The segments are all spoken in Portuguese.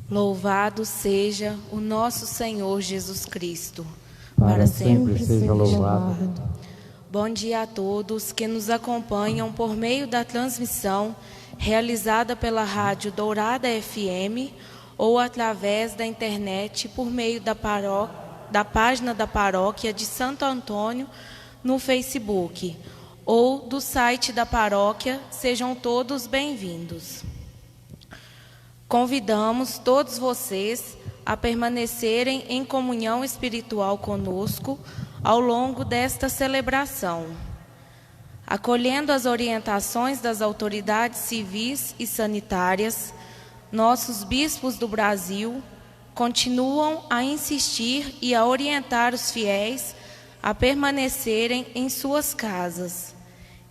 Louvado seja o nosso Senhor Jesus Cristo. Para sempre seja louvado. Bom dia a todos que nos acompanham por meio da transmissão realizada pela Rádio Dourada FM ou através da internet por meio da página da Paróquia de Santo Antônio no Facebook ou do site da paróquia. Sejam todos bem-vindos. Convidamos todos vocês a permanecerem em comunhão espiritual conosco ao longo desta celebração, acolhendo as orientações das autoridades civis e sanitárias. Nossos bispos do Brasil continuam a insistir e a orientar os fiéis a permanecerem em suas casas,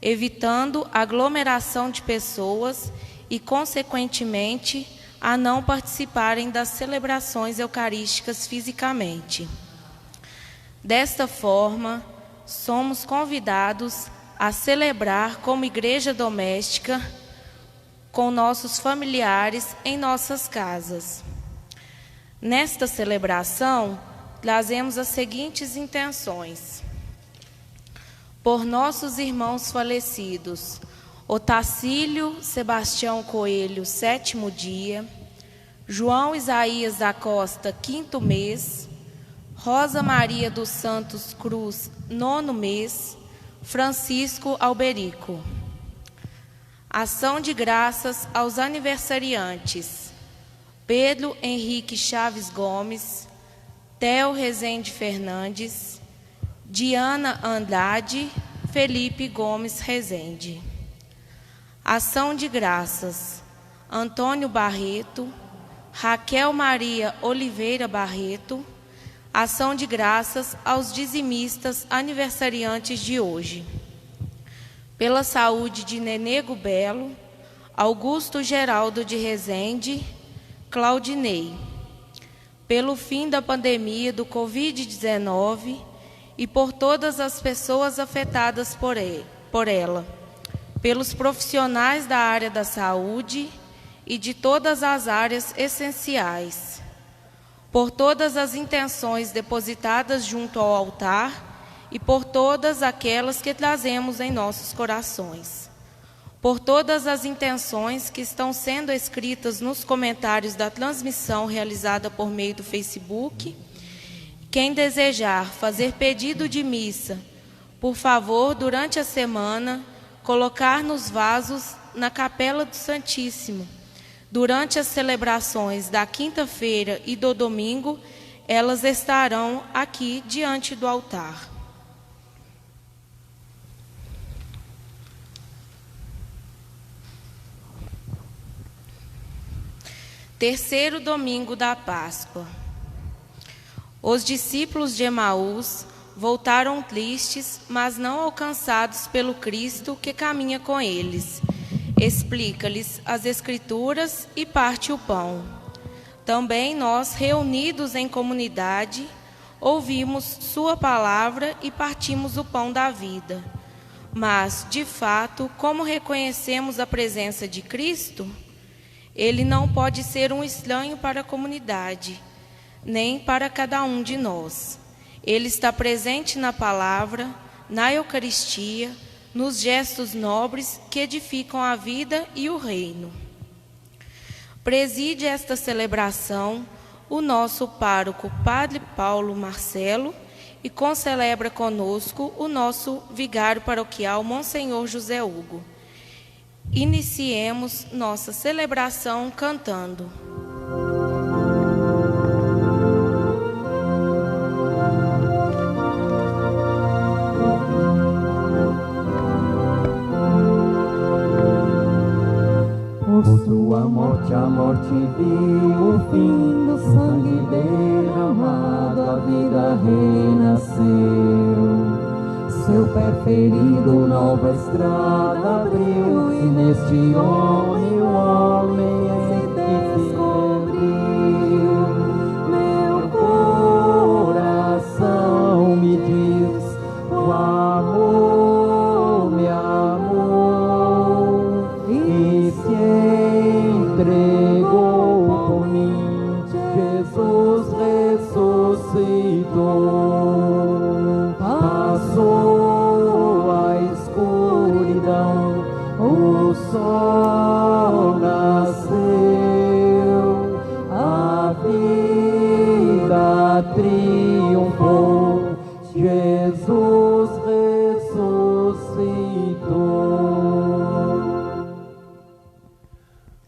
evitando aglomeração de pessoas e, consequentemente, a não participarem das celebrações eucarísticas fisicamente. Desta forma, somos convidados a celebrar como igreja doméstica com nossos familiares em nossas casas. Nesta celebração, trazemos as seguintes intenções: por nossos irmãos falecidos, Otacílio Sebastião Coelho, 7º dia, João Isaías da Costa, 5º mês, Rosa Maria dos Santos Cruz, 9º mês, Francisco Alberico. Ação de graças aos aniversariantes: Pedro Henrique Chaves Gomes, Theo Rezende Fernandes, Diana Andrade, Felipe Gomes Rezende. Ação de graças: Antônio Barreto, Raquel Maria Oliveira Barreto. Ação de graças aos dizimistas aniversariantes de hoje: pela saúde de Nenego Belo, Augusto Geraldo de Rezende, Claudinei, pelo fim da pandemia do Covid-19 e por todas as pessoas afetadas por ela, pelos profissionais da área da saúde e de todas as áreas essenciais, por todas as intenções depositadas junto ao altar e por todas aquelas que trazemos em nossos corações, por todas as intenções que estão sendo escritas nos comentários da transmissão realizada por meio do Facebook. Quem desejar fazer pedido de missa, por favor, durante a semana, colocar nos vasos na Capela do Santíssimo. Durante as celebrações da quinta-feira e do domingo, elas estarão aqui diante do altar. Terceiro domingo da Páscoa. Os discípulos de Emaús voltaram tristes, mas não alcançados pelo Cristo que caminha com eles. Explica-lhes as Escrituras e parte o pão. Também nós, reunidos em comunidade, ouvimos sua palavra e partimos o pão da vida. Mas, de fato, como reconhecemos a presença de Cristo? Ele não pode ser um estranho para a comunidade, nem para cada um de nós. Ele está presente na palavra, na Eucaristia, nos gestos nobres que edificam a vida e o reino. Preside esta celebração o nosso pároco Padre Paulo Marcelo e concelebra conosco o nosso vigário paroquial Monsenhor José Hugo. Iniciemos nossa celebração cantando. Por sua morte a morte viu o fim, do sangue derramado a vida renasceu. Seu pé ferido nova estrada abriu, e neste homem o homem é que descobriu. Meu coração me diz, o amor me amou e se entregou por mim.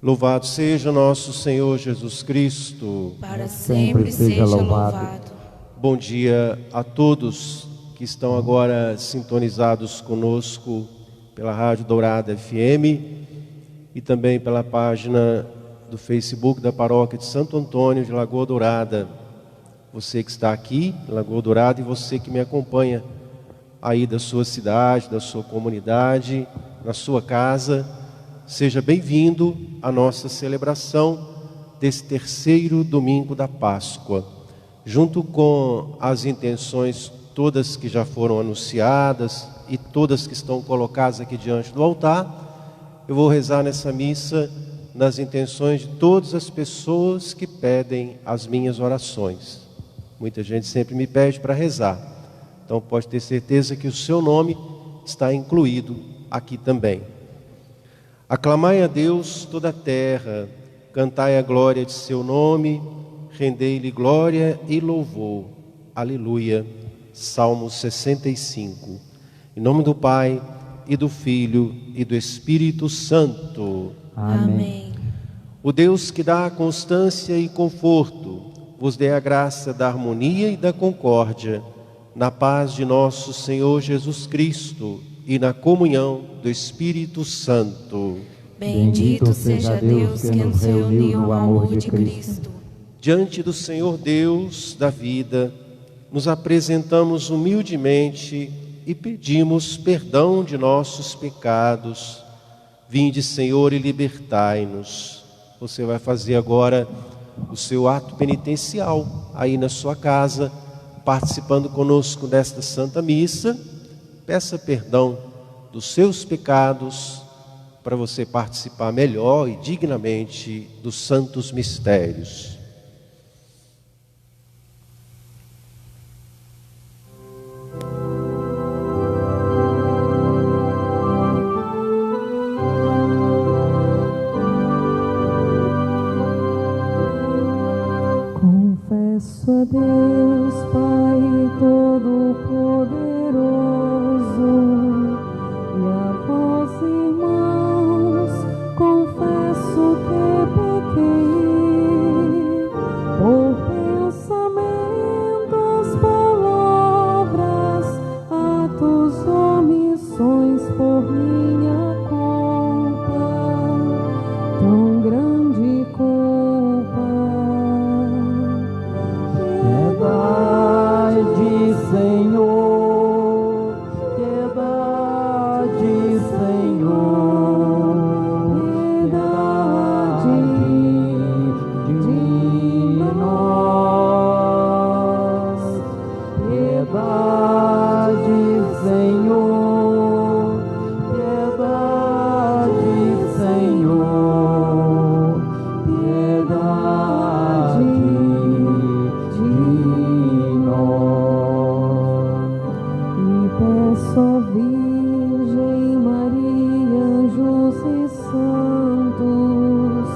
Louvado seja nosso Senhor Jesus Cristo. Para sempre seja louvado. Bom dia a todos que estão agora sintonizados conosco pela Rádio Dourada FM e também pela página do Facebook da Paróquia de Santo Antônio de Lagoa Dourada. Você que está aqui em Lagoa Dourada e você que me acompanha aí da sua cidade, da sua comunidade, na sua casa, seja bem-vindo à nossa celebração desse terceiro domingo da Páscoa. Junto com as intenções todas que já foram anunciadas e todas que estão colocadas aqui diante do altar, eu vou rezar nessa missa nas intenções de todas as pessoas que pedem as minhas orações. Muita gente sempre me pede para rezar, então pode ter certeza que o seu nome está incluído aqui também. Aclamai a Deus toda a terra, cantai a glória de seu nome, rendei-lhe glória e louvor. Aleluia. Salmo 65. Em nome do Pai, e do Filho, e do Espírito Santo. Amém. O Deus que dá constância e conforto, vos dê a graça da harmonia e da concórdia, na paz de nosso Senhor Jesus Cristo, e na comunhão do Espírito Santo. Bendito seja Deus que nos reuniu no amor de Cristo. Diante do Senhor Deus da vida, nos apresentamos humildemente e pedimos perdão de nossos pecados. Vinde, Senhor, e libertai-nos. Você vai fazer agora o seu ato penitencial aí na sua casa, participando conosco desta Santa Missa. Peça perdão dos seus pecados para você participar melhor e dignamente dos santos mistérios. Confesso a Deus, Pai Todo-Poderoso, e a vós, irmãos, confesso que pequei, por pensamentos, palavras, atos, omissões, por minha culpa, tão grande culpa. Piedade, Senhor, piedade, Senhor, piedade de nós. Piedade, Senhor, piedade, Senhor, piedade de nós. E peço à Virgem Maria, anjos e santos,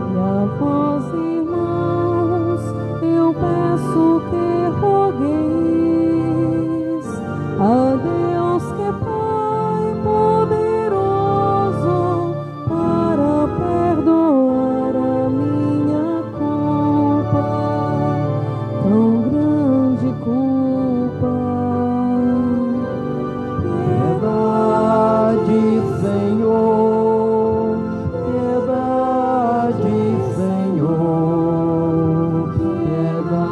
e a vós, irmãos, eu peço que rogueis a Deus, que é Pai poderoso, para perdoar a minha culpa, tão grande culpa. Piedade, Senhor, piedade, Senhor, piedade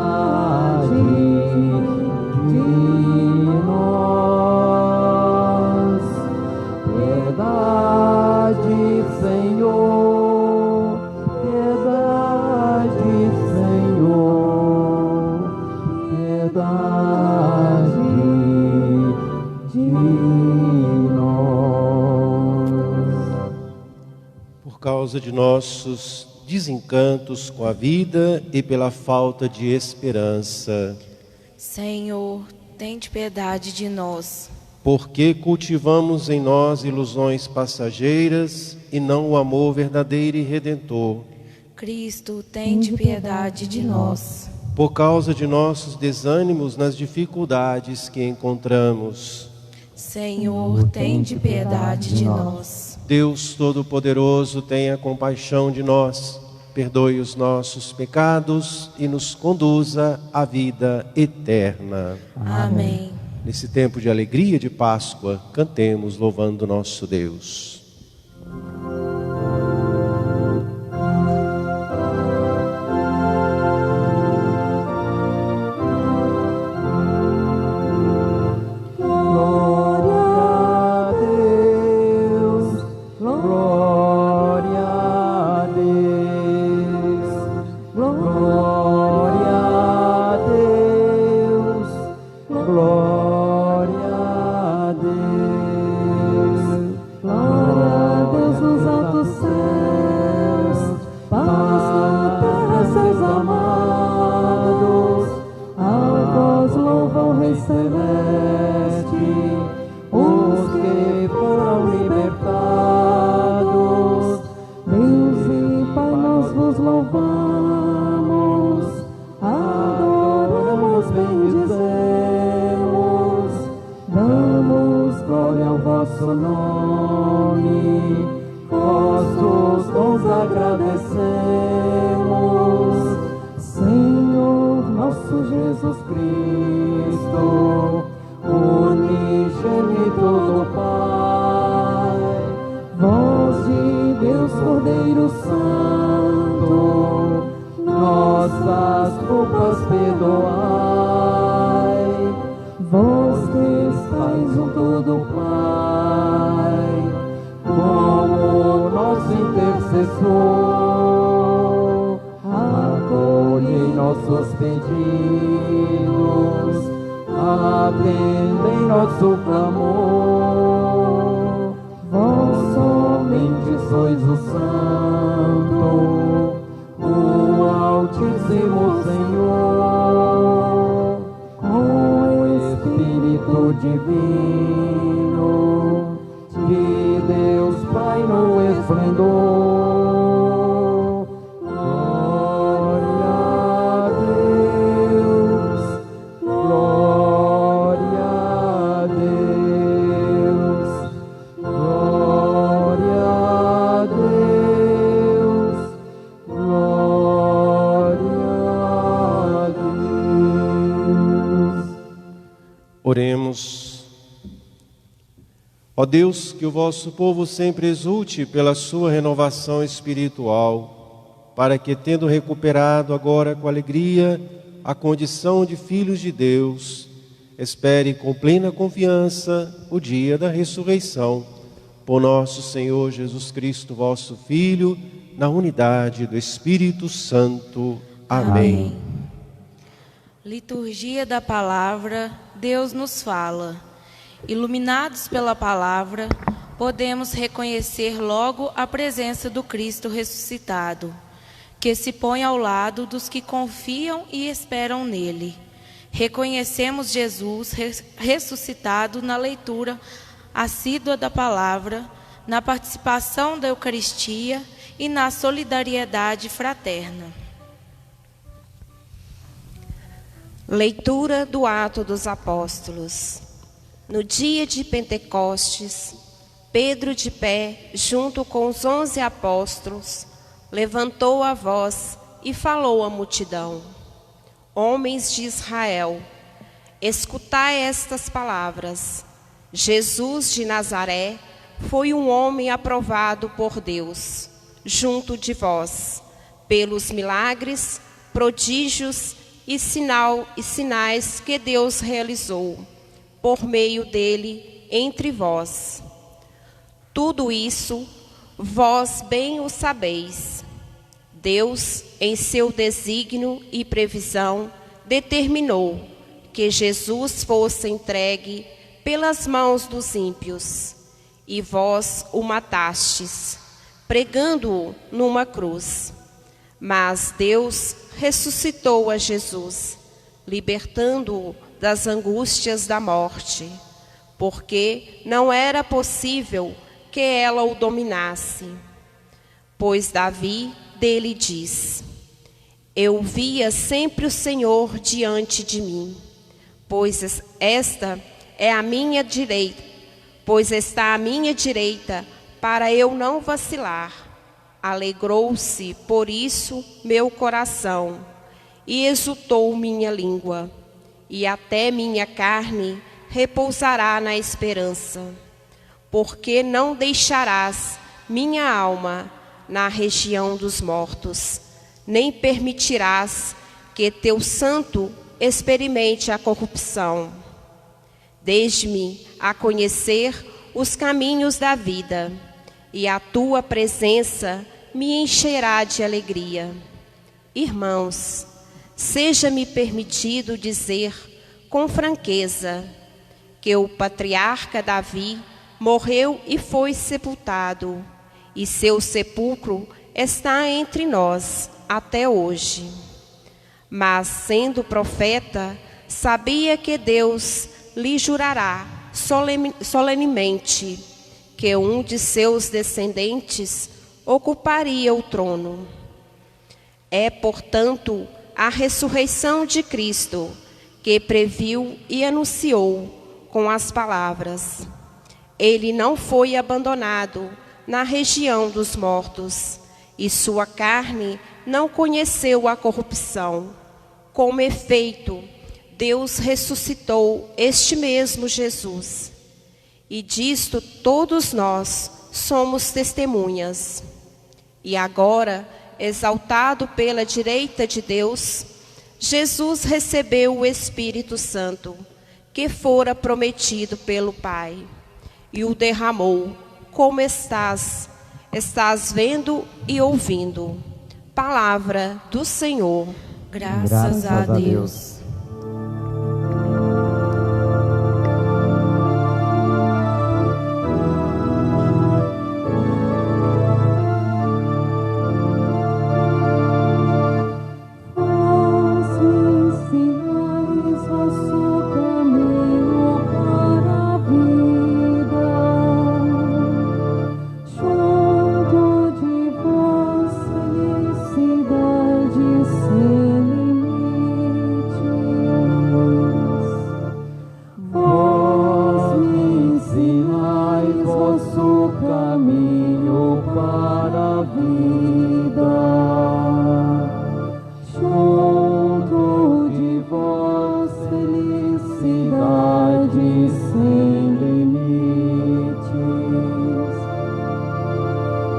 de nós. Piedade, Senhor, piedade, Senhor, piedade de nós. Por causa de nossos desencantos com a vida e pela falta de esperança. Senhor, tende piedade de nós. Porque cultivamos em nós ilusões passageiras e não o amor verdadeiro e redentor. Cristo, tende piedade de nós. Por causa de nossos desânimos nas dificuldades que encontramos. Senhor, tende piedade de nós. Deus Todo-Poderoso, tenha compaixão de nós, perdoe os nossos pecados e nos conduza à vida eterna. Amém. Nesse tempo de alegria de Páscoa, cantemos louvando nosso Deus. Oremos. Ó Deus, que o vosso povo sempre exulte pela sua renovação espiritual, para que, tendo recuperado agora com alegria a condição de filhos de Deus, espere com plena confiança o dia da ressurreição, por nosso Senhor Jesus Cristo, vosso Filho, na unidade do Espírito Santo. Amém. Liturgia da Palavra. Deus nos fala. Iluminados pela palavra, podemos reconhecer logo a presença do Cristo ressuscitado, que se põe ao lado dos que confiam e esperam nele. Reconhecemos Jesus ressuscitado na leitura assídua da palavra, na participação da Eucaristia e na solidariedade fraterna. Leitura do Atos dos Apóstolos. No dia de Pentecostes, Pedro, de pé, junto com os 11 apóstolos, levantou a voz e falou à multidão: Homens de Israel, escutai estas palavras. Jesus de Nazaré foi um homem aprovado por Deus, junto de vós, pelos milagres, prodígios e sinais que Deus realizou por meio dele entre vós. Tudo isso vós bem o sabeis. Deus, em seu desígnio e previsão, determinou que Jesus fosse entregue pelas mãos dos ímpios, e vós o matastes, pregando-o numa cruz. Mas Deus ressuscitou a Jesus, libertando-o das angústias da morte, porque não era possível que ela o dominasse. Pois Davi dele diz: Eu via sempre o Senhor diante de mim, pois está à minha direita, para eu não vacilar. Alegrou-se por isso meu coração, e exultou minha língua, e até minha carne repousará na esperança. Porque não deixarás minha alma na região dos mortos, nem permitirás que teu santo experimente a corrupção. Desde-me a conhecer os caminhos da vida, e a tua presença me encherá de alegria. Irmãos, seja-me permitido dizer com franqueza que o patriarca Davi morreu e foi sepultado, e seu sepulcro está entre nós até hoje. Mas, sendo profeta, sabia que Deus lhe jurará solenemente que um de seus descendentes ocuparia o trono. É, portanto, a ressurreição de Cristo que previu e anunciou com as palavras: Ele não foi abandonado na região dos mortos, e sua carne não conheceu a corrupção. Como efeito, Deus ressuscitou este mesmo Jesus. E disto todos nós somos testemunhas. E agora, exaltado pela direita de Deus, Jesus recebeu o Espírito Santo, que fora prometido pelo Pai, e o derramou, como estás vendo e ouvindo. Palavra do Senhor. Graças a Deus.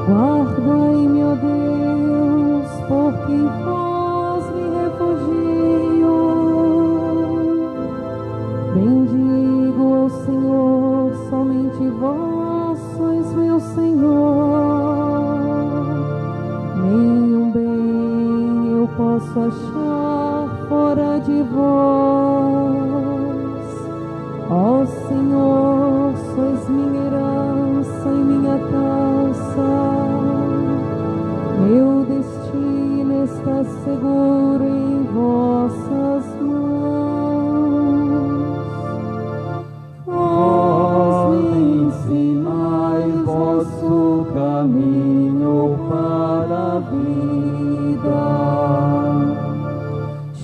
Guardai-me, ó Deus, porque em vós me refugio. Bendigo ao Senhor, somente vós sois meu Senhor. Nenhum bem eu posso achar fora de vós. Ó Senhor, sois minha herança e minha taça. Meu destino está seguro em vossas mãos. Vós me ensinai vosso caminho para a vida.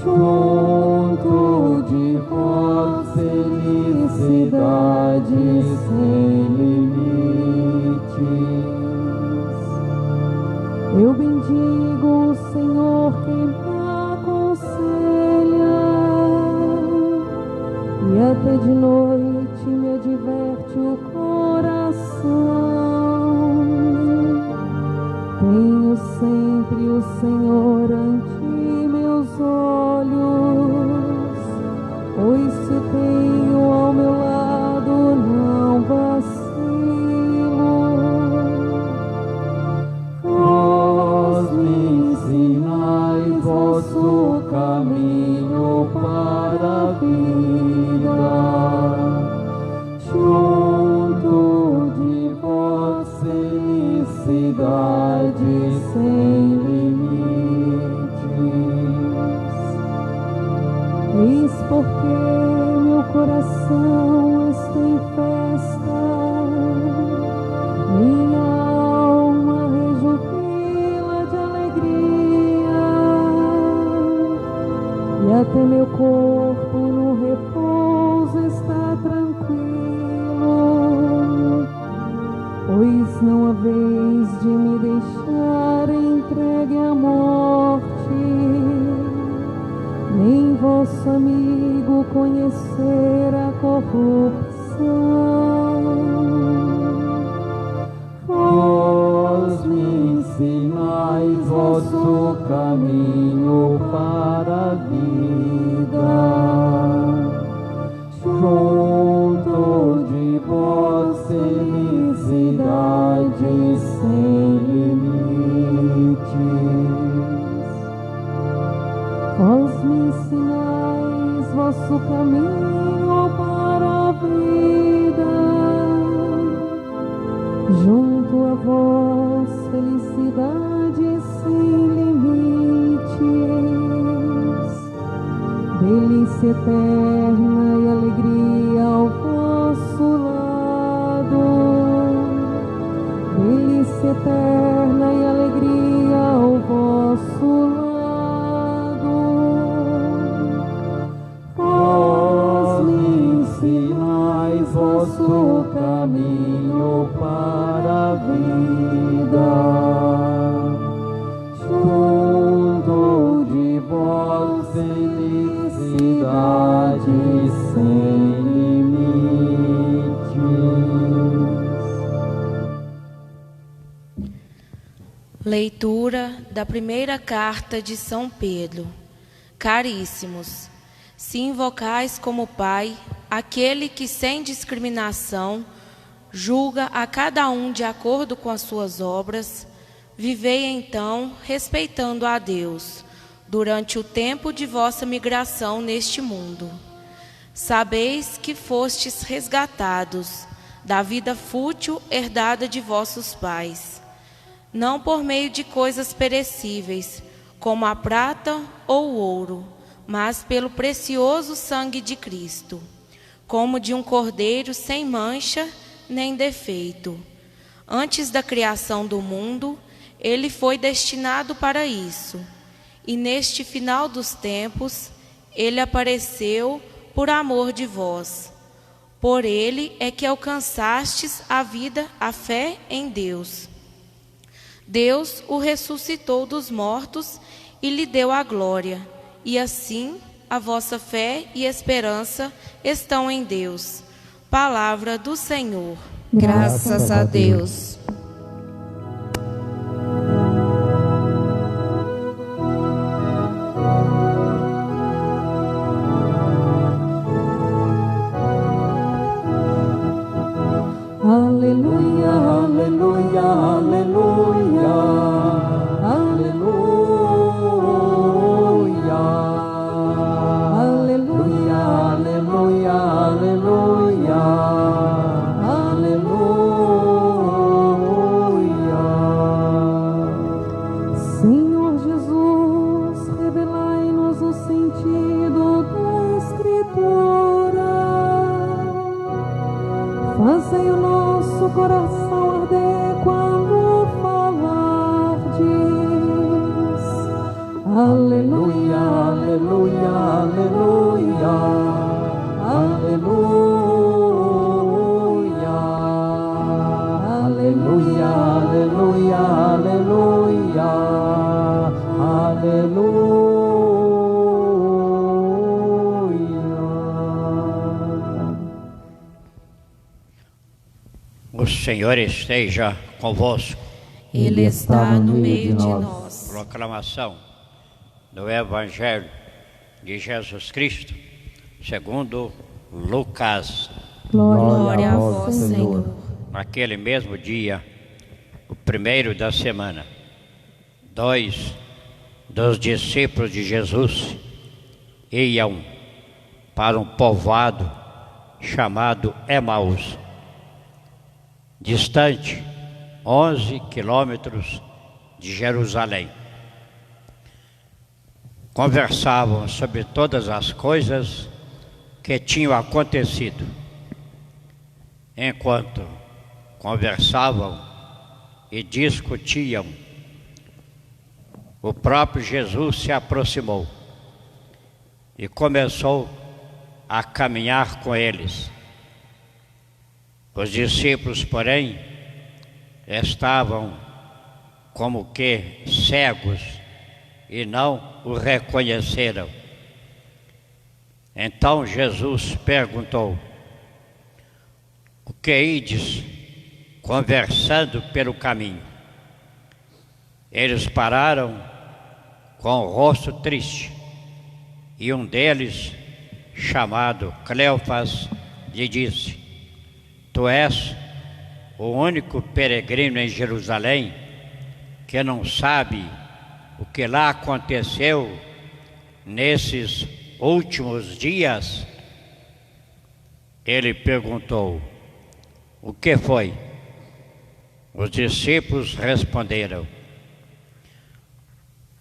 Junto de vós felicidade sem limites. Eu bendigo o Senhor que me aconselha, e até de noite me adverte o coração. Tenho sempre o Senhor ante meus olhos, pois se tenho ao meu lado não vacilo. Ensinai vosso caminho para a vida. Junto de vós felicidade sem limites. Eis porque meu coração está em festa, minha alma rejubila de alegria, e até meu corpo no repouso está tranquilo, pois não haveis de me deixar entregue à morte, nem vosso amigo conhecer a corrupção. Vós me ensinais vosso caminho para a vida, junto de vós felicidade sem limites. Vós me ensinais vosso caminho para a vida, junto a vós felicidade sem limites, delícia eterna e alegria ao vosso lado, delícia eterna e alegria ao vosso lado. Vós me ensinais vosso caminho para a vida, junto de vós felicidade sem limites. Leitura da primeira carta de São Pedro. Caríssimos, se invocais como Pai aquele que sem discriminação julga a cada um de acordo com as suas obras, vivei então respeitando a Deus durante o tempo de vossa migração neste mundo. Sabeis que fostes resgatados da vida fútil herdada de vossos pais, não por meio de coisas perecíveis, como a prata ou o ouro, mas pelo precioso sangue de Cristo, como de um cordeiro sem mancha nem defeito. Antes da criação do mundo, ele foi destinado para isso, e neste final dos tempos, ele apareceu por amor de vós. Por ele é que alcançastes a vida, a fé em Deus. Deus o ressuscitou dos mortos e lhe deu a glória, e assim a vossa fé e esperança estão em Deus. Palavra do Senhor. Graças a Deus. Aleluia, aleluia, aleluia, aleluia, aleluia, aleluia, aleluia, aleluia. Senhor Jesus, revelai-nos o sentido da Escritura. Fazei o nosso coração arder quando falardes. Aleluia, aleluia, aleluia, aleluia, aleluia, aleluia, aleluia, aleluia. O Senhor esteja convosco. Ele está no meio de nós. Proclamação do Evangelho de Jesus Cristo, segundo Lucas. Glória a vós, Senhor. Naquele mesmo dia, o primeiro da semana, 2 dos discípulos de Jesus iam para um povoado chamado Emaús, distante 11 quilômetros de Jerusalém. Conversavam sobre todas as coisas que tinham acontecido. Enquanto conversavam e discutiam, o próprio Jesus se aproximou e começou a caminhar com eles. Os discípulos, porém, estavam como que cegos e não o reconheceram. Então Jesus perguntou: o que ides conversando pelo caminho? Eles pararam com o rosto triste, e um deles, chamado Cleofas, lhe disse: tu és o único peregrino em Jerusalém que não sabe o que lá aconteceu nesses últimos dias? Ele perguntou: o que foi? Os discípulos responderam: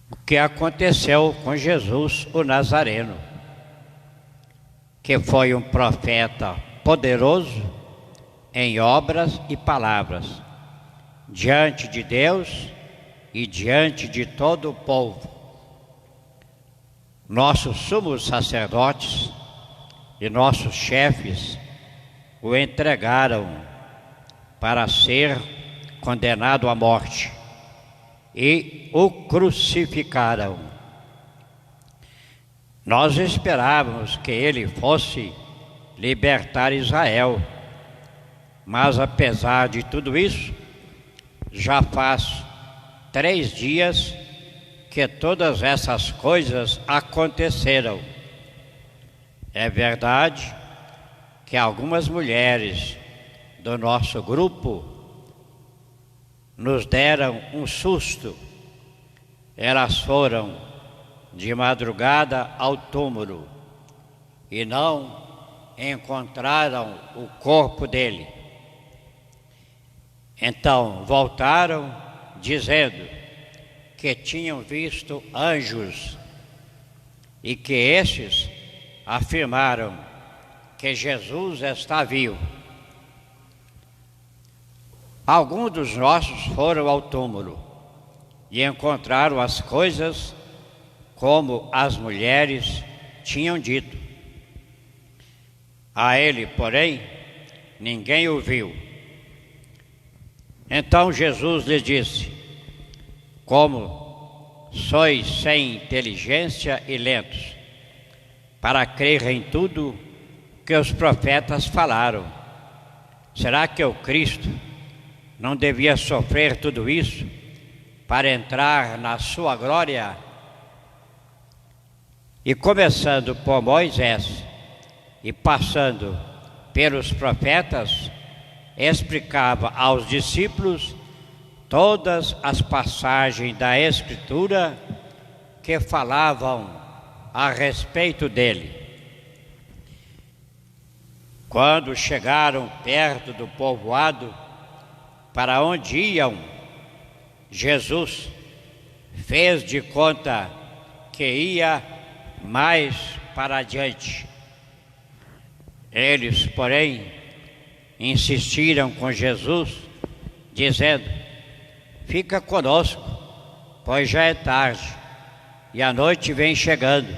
o que aconteceu com Jesus o Nazareno, que foi um profeta poderoso em obras e palavras, diante de Deus e diante de todo o povo. Nossos sumos sacerdotes e nossos chefes o entregaram para ser condenado à morte e o crucificaram. Nós esperávamos que ele fosse libertar Israel, mas apesar de tudo isso, já faz 3 dias que todas essas coisas aconteceram. É verdade que algumas mulheres do nosso grupo nos deram um susto. Elas foram de madrugada ao túmulo e não encontraram o corpo dele. Então voltaram dizendo que tinham visto anjos e que estes afirmaram que Jesus está vivo. Alguns dos nossos foram ao túmulo e encontraram as coisas como as mulheres tinham dito. A ele, porém, ninguém o viu. Então Jesus lhes disse: como sois sem inteligência e lentos para crer em tudo que os profetas falaram. Será que o Cristo não devia sofrer tudo isso para entrar na sua glória? E começando por Moisés e passando pelos profetas, explicava aos discípulos todas as passagens da Escritura que falavam a respeito dele. Quando chegaram perto do povoado para onde iam, Jesus fez de conta que ia mais para adiante. Eles, porém, insistiram com Jesus, dizendo: fica conosco, pois já é tarde e a noite vem chegando.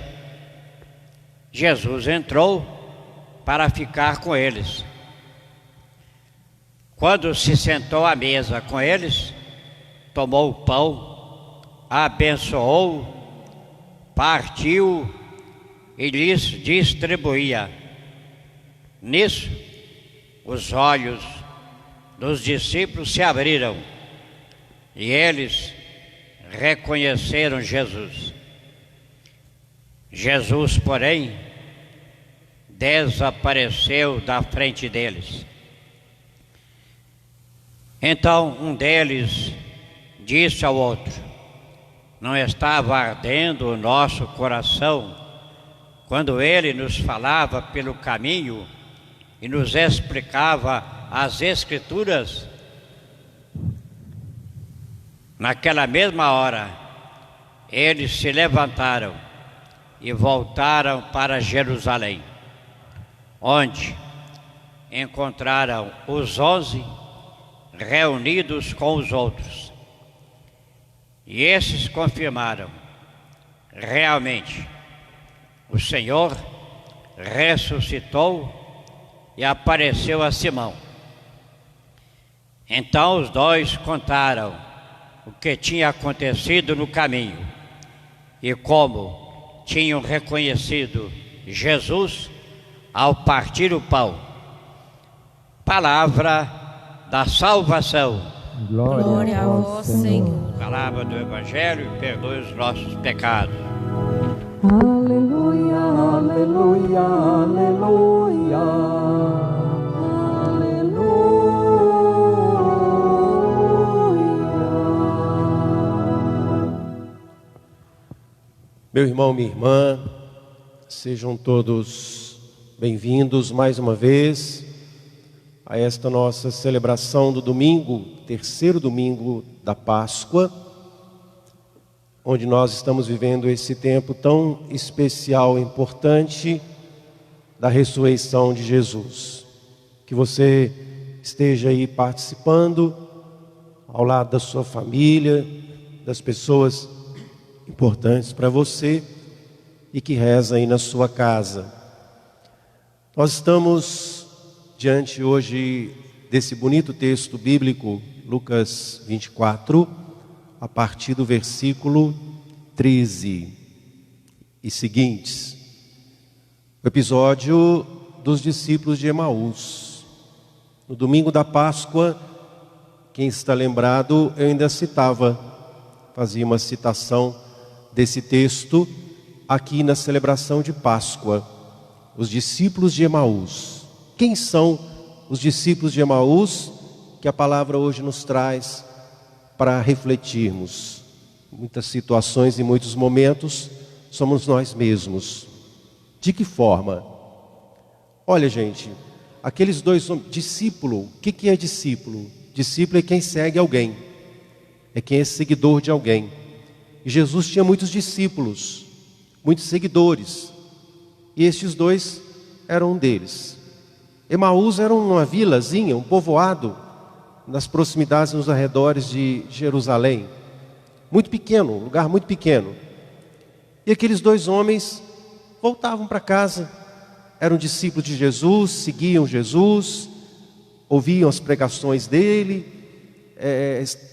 Jesus entrou para ficar com eles. Quando se sentou à mesa com eles, tomou o pão, abençoou, partiu e lhes distribuía. Nisso, os olhos dos discípulos se abriram e eles reconheceram Jesus. Jesus, porém, desapareceu da frente deles. Então um deles disse ao outro: não estava ardendo o nosso coração quando ele nos falava pelo caminho e nos explicava as Escrituras? Naquela mesma hora, eles se levantaram e voltaram para Jerusalém, onde encontraram os 11 reunidos com os outros. E esses confirmaram: realmente, o Senhor ressuscitou e apareceu a Simão. Então os dois contaram o que tinha acontecido no caminho e como tinham reconhecido Jesus ao partir o pão. Palavra da salvação. Glória a vós, Senhor. Palavra do Evangelho, perdoe os nossos pecados. Aleluia, aleluia, aleluia. Meu irmão, minha irmã, sejam todos bem-vindos mais uma vez a esta nossa celebração do domingo, terceiro domingo da Páscoa, onde nós estamos vivendo esse tempo tão especial e importante da ressurreição de Jesus. Que você esteja aí participando ao lado da sua família, das pessoas importantes para você e que reza aí na sua casa. Nós estamos diante hoje desse bonito texto bíblico, Lucas 24, a partir do versículo 13 e seguintes. O episódio dos discípulos de Emaús. No domingo da Páscoa, quem está lembrado, eu ainda fazia uma citação desse texto aqui na celebração de Páscoa. Os discípulos de Emaús. Quem são os discípulos de Emaús que a palavra hoje nos traz para refletirmos? Muitas situações e muitos momentos somos nós mesmos. De que forma? Olha, gente, aqueles dois discípulo, o que é discípulo? Discípulo é quem segue alguém, é quem é seguidor de alguém. E Jesus tinha muitos discípulos, muitos seguidores, e estes dois eram um deles. Emaús era uma vilazinha, um povoado, nas proximidades, nos arredores de Jerusalém. Muito pequeno, um lugar muito pequeno. E aqueles dois homens voltavam para casa, eram discípulos de Jesus, seguiam Jesus, ouviam as pregações dele,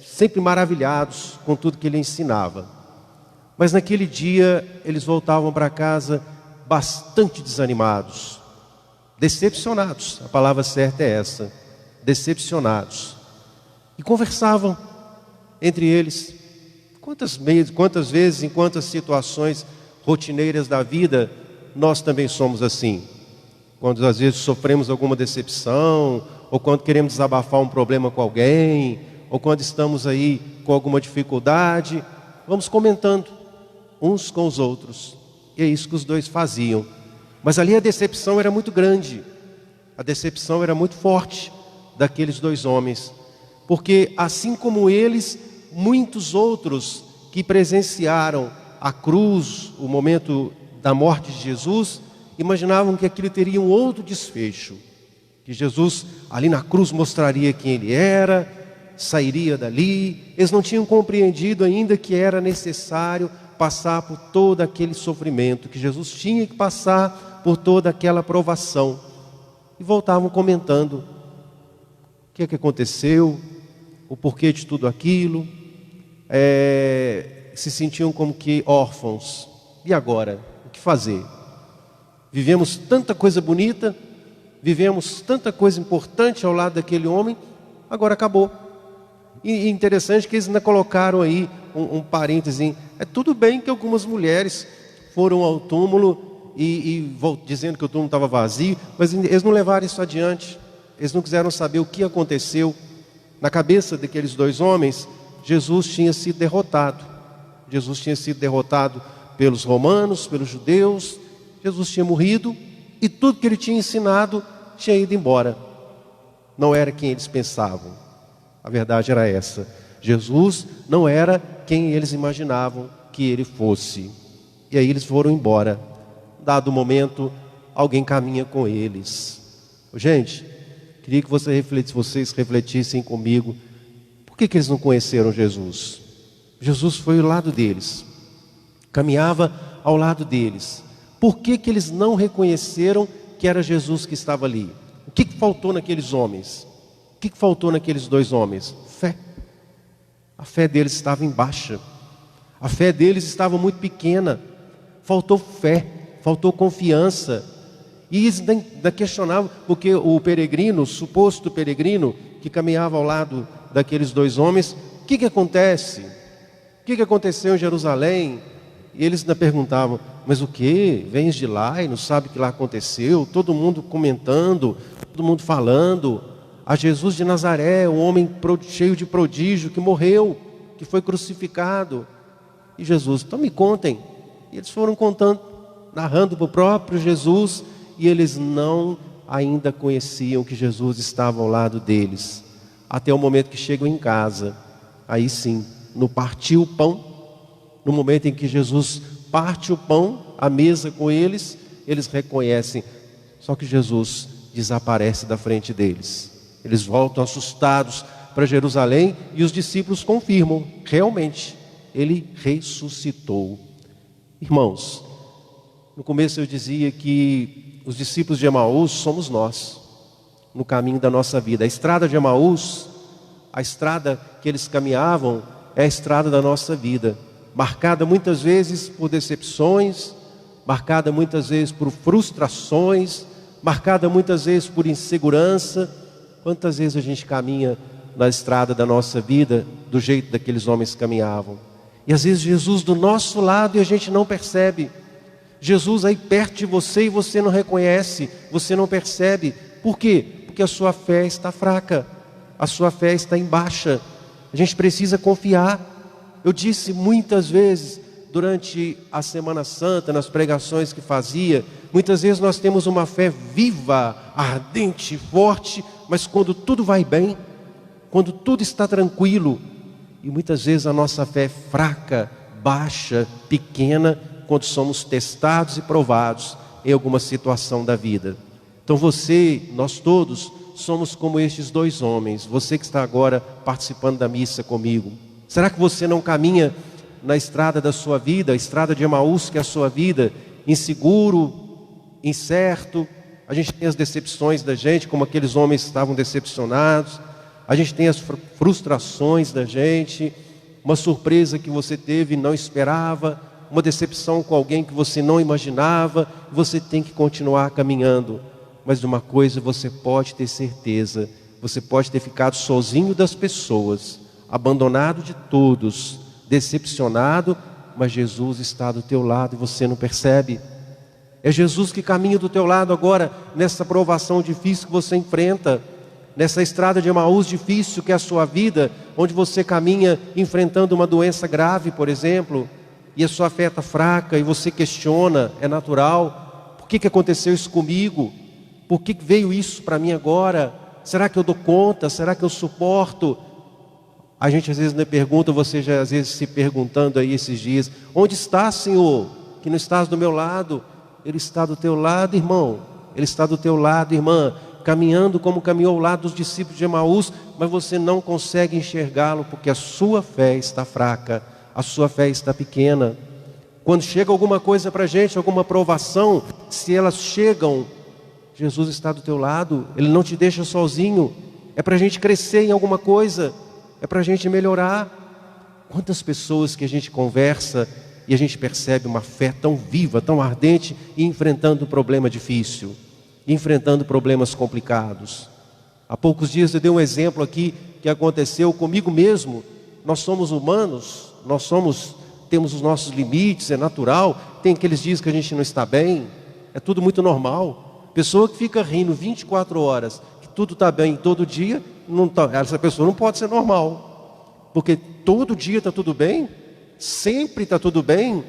sempre maravilhados com tudo que ele ensinava. Mas naquele dia eles voltavam para casa bastante desanimados, decepcionados, a palavra certa é essa, decepcionados. E conversavam entre eles. Quantas vezes, em quantas situações rotineiras da vida, nós também somos assim. Quando às vezes sofremos alguma decepção, ou quando queremos desabafar um problema com alguém, ou quando estamos aí com alguma dificuldade, vamos comentando uns com os outros. E é isso que os dois faziam. Mas ali a decepção era muito grande. A decepção era muito forte daqueles dois homens. Porque assim como eles, muitos outros que presenciaram a cruz, o momento da morte de Jesus, imaginavam que aquilo teria um outro desfecho. Que Jesus ali na cruz mostraria quem ele era, sairia dali. Eles não tinham compreendido ainda que era necessário passar por todo aquele sofrimento, que Jesus tinha que passar por toda aquela provação. E voltavam comentando o que aconteceu, o porquê de tudo aquilo. Se sentiam como que órfãos. E agora? O que fazer? Vivemos tanta coisa bonita, vivemos tanta coisa importante ao lado daquele homem, agora acabou. E interessante que eles ainda colocaram aí um parênteses. É tudo bem que algumas mulheres foram ao túmulo dizendo que o túmulo estava vazio, mas eles não levaram isso adiante. Eles não quiseram saber o que aconteceu. Na cabeça daqueles dois homens, Jesus tinha sido derrotado. Jesus tinha sido derrotado pelos romanos, pelos judeus. Jesus tinha morrido e tudo que ele tinha ensinado tinha ido embora. Não era quem eles pensavam. A verdade era essa. Jesus não era quem eles imaginavam que ele fosse. E aí eles foram embora. Dado o momento, alguém caminha com eles. Gente, queria que vocês refletissem comigo. Por que eles não conheceram Jesus? Jesus foi ao lado deles. Caminhava ao lado deles. Por que eles não reconheceram que era Jesus que estava ali? O que faltou naqueles homens? O que faltou naqueles dois homens? Fé. A fé deles estava em baixa. A fé deles estava muito pequena. Faltou fé, faltou confiança. E eles ainda questionavam, porque o peregrino, o suposto peregrino, que caminhava ao lado daqueles dois homens, o que acontece? O que aconteceu em Jerusalém? E eles ainda perguntavam, mas o que? Vens de lá e não sabe o que lá aconteceu? Todo mundo comentando, todo mundo falando. A Jesus de Nazaré, um homem cheio de prodígio, que morreu, que foi crucificado. E Jesus, então me contem. E eles foram contando, narrando para o próprio Jesus, e eles não ainda conheciam que Jesus estava ao lado deles. Até o momento que chegam em casa, aí sim, no partir o pão, no momento em que Jesus parte o pão, à mesa com eles, eles reconhecem. Só que Jesus desaparece da frente deles. Eles voltam assustados para Jerusalém e os discípulos confirmam, realmente, ele ressuscitou. Irmãos, no começo eu dizia que os discípulos de Emaús somos nós, no caminho da nossa vida. A estrada de Emaús, a estrada que eles caminhavam, é a estrada da nossa vida, marcada muitas vezes por decepções, marcada muitas vezes por frustrações, marcada muitas vezes por insegurança. Quantas vezes a gente caminha na estrada da nossa vida do jeito daqueles homens caminhavam? E às vezes Jesus do nosso lado e a gente não percebe. Jesus aí perto de você e você não reconhece, você não percebe. Por quê? Porque a sua fé está fraca, a sua fé está em baixa. A gente precisa confiar. Eu disse muitas vezes durante a Semana Santa, nas pregações que fazia, muitas vezes nós temos uma fé viva, ardente, forte, mas quando tudo vai bem, quando tudo está tranquilo, e muitas vezes a nossa fé é fraca, baixa, pequena, quando somos testados e provados em alguma situação da vida. Então você, nós todos, somos como estes dois homens. Você que está agora participando da missa comigo, será que você não caminha na estrada da sua vida, a estrada de Emaús que é a sua vida, inseguro, incerto? A gente tem as decepções da gente, como aqueles homens estavam decepcionados. A gente tem as frustrações da gente, uma surpresa que você teve e não esperava, uma decepção com alguém que você não imaginava. Você tem que continuar caminhando. Mas de uma coisa você pode ter certeza, você pode ter ficado sozinho das pessoas, abandonado de todos, decepcionado, mas Jesus está do teu lado e você não percebe. É Jesus que caminha do teu lado agora, nessa provação difícil que você enfrenta, nessa estrada de Emaús difícil que é a sua vida, onde você caminha enfrentando uma doença grave, por exemplo, e a sua fé está fraca e você questiona, é natural, por que aconteceu isso comigo? Por que veio isso para mim agora? Será que eu dou conta? Será que eu suporto? A gente às vezes me pergunta, você já às vezes se perguntando aí esses dias, onde está, Senhor? Que não estás do meu lado? Ele está do teu lado, irmão. Ele está do teu lado, irmã, caminhando como caminhou ao lado dos discípulos de Emaús, mas você não consegue enxergá-lo porque a sua fé está fraca, a sua fé está pequena. Quando chega alguma coisa para a gente, alguma provação, se elas chegam, Jesus está do teu lado, Ele não te deixa sozinho. É para a gente crescer em alguma coisa, é para a gente melhorar. Quantas pessoas que a gente conversa e a gente percebe uma fé tão viva, tão ardente, e enfrentando um problema difícil, enfrentando problemas complicados. Há poucos dias eu dei um exemplo aqui que aconteceu comigo mesmo. Nós somos humanos, temos os nossos limites, é natural. Tem aqueles dias que a gente não está bem, é tudo muito normal. Pessoa que fica rindo 24 horas, que tudo está bem todo dia, essa pessoa não pode ser normal. Porque todo dia está tudo bem, sempre está tudo bem.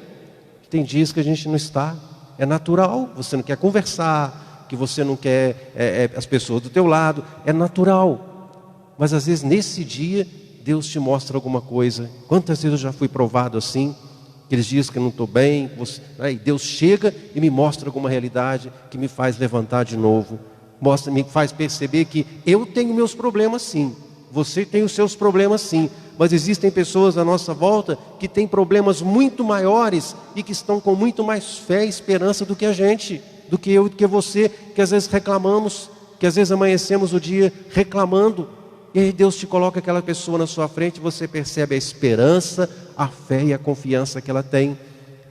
Tem dias que a gente não está, é natural. Você não quer conversar, que você não quer as pessoas do teu lado, é natural. Mas às vezes nesse dia, Deus te mostra alguma coisa. Quantas vezes eu já fui provado assim? Aqueles dias que eu não estou bem, e Deus chega e me mostra alguma realidade que me faz levantar de novo, me faz perceber que eu tenho meus problemas sim, você tem os seus problemas sim, mas existem pessoas à nossa volta que têm problemas muito maiores e que estão com muito mais fé e esperança do que a gente, do que eu e do que você, que às vezes reclamamos, que às vezes amanhecemos o dia reclamando, E aí Deus te coloca aquela pessoa na sua frente, e você percebe a esperança, a fé e a confiança que ela tem.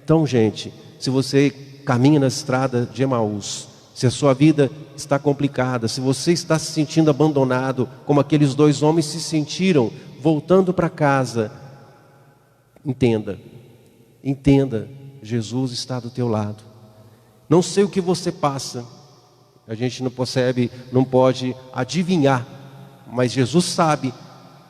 Então, gente, se você caminha na estrada de Emaús, se a sua vida está complicada, se você está se sentindo abandonado, como aqueles 2 homens se sentiram, voltando para casa, entenda, Jesus está do teu lado. Não sei o que você passa, a gente não pode adivinhar, mas Jesus sabe.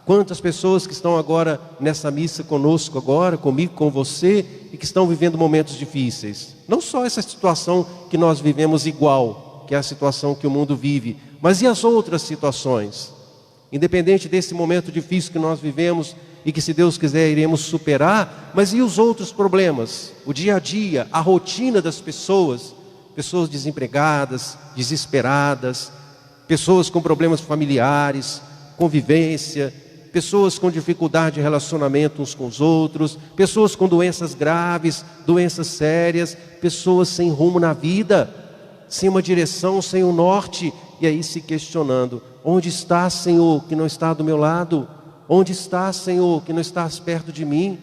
Quantas pessoas que estão agora nessa missa conosco agora, comigo, com você, e que estão vivendo momentos difíceis. Não só essa situação que nós vivemos igual, que é a situação que o mundo vive, mas e as outras situações? Independente desse momento difícil que nós vivemos e que, se Deus quiser, iremos superar, mas e os outros problemas? O dia a dia, a rotina das pessoas, pessoas desempregadas, desesperadas, pessoas com problemas familiares, convivência, pessoas com dificuldade de relacionamento uns com os outros, pessoas com doenças graves, doenças sérias, pessoas sem rumo na vida, sem uma direção, sem um norte, e aí se questionando: onde está, Senhor, que não está do meu lado? Onde está, Senhor, que não estás perto de mim?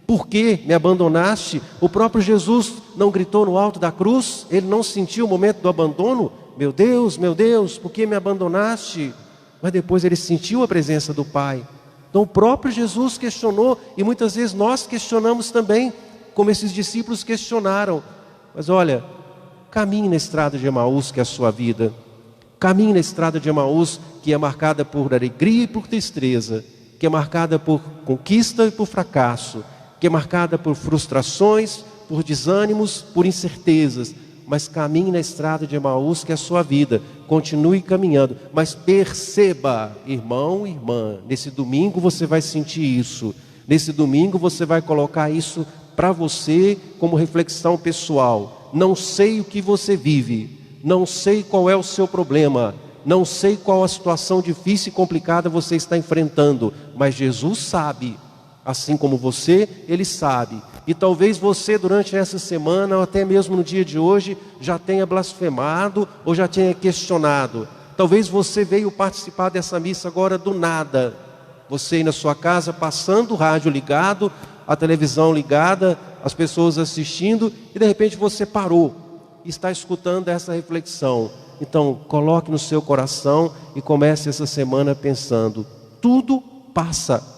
Por que me abandonaste? O próprio Jesus não gritou no alto da cruz? Ele não sentiu o momento do abandono? Meu Deus, por que me abandonaste? Mas depois ele sentiu a presença do Pai. Então o próprio Jesus questionou, e muitas vezes nós questionamos também, como esses discípulos questionaram. Mas olha, caminhe na estrada de Emaús, que é a sua vida. Caminhe na estrada de Emaús, que é marcada por alegria e por tristeza, que é marcada por conquista e por fracasso, que é marcada por frustrações, por desânimos, por incertezas. Mas caminhe na estrada de Emaús, que é a sua vida. Continue caminhando, mas perceba, irmão e irmã, nesse domingo você vai sentir isso. Nesse domingo você vai colocar isso para você como reflexão pessoal. Não sei o que você vive, não sei qual é o seu problema, não sei qual a situação difícil e complicada você está enfrentando, mas Jesus sabe. Assim como você, Ele sabe. E talvez você, durante essa semana, ou até mesmo no dia de hoje, já tenha blasfemado ou já tenha questionado. Talvez você veio participar dessa missa agora do nada. Você aí na sua casa, passando o rádio ligado, a televisão ligada, as pessoas assistindo, e de repente você parou e está escutando essa reflexão. Então, coloque no seu coração e comece essa semana pensando: tudo passa.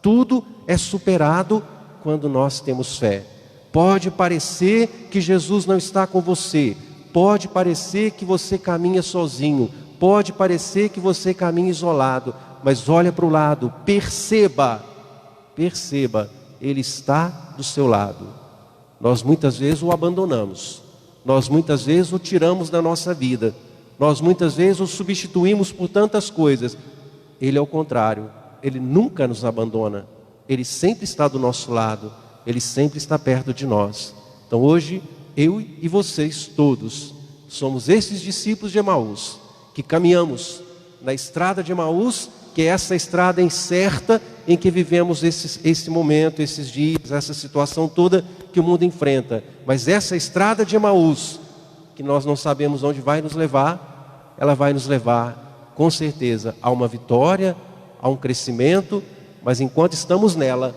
Tudo é superado quando nós temos fé. Pode parecer que Jesus não está com você, pode parecer que você caminha sozinho, pode parecer que você caminha isolado, mas olha para o lado, perceba, Ele está do seu lado. Nós muitas vezes o abandonamos, nós muitas vezes o tiramos da nossa vida, nós muitas vezes o substituímos por tantas coisas. Ele é o contrário. Ele nunca nos abandona, Ele sempre está do nosso lado, Ele sempre está perto de nós. Então hoje, eu e vocês todos, somos esses discípulos de Emaús, que caminhamos na estrada de Emaús, que é essa estrada incerta em que vivemos esse momento, esses dias, essa situação toda que o mundo enfrenta. Mas essa estrada de Emaús, que nós não sabemos onde vai nos levar, ela vai nos levar, com certeza, a uma vitória, a um crescimento, mas enquanto estamos nela,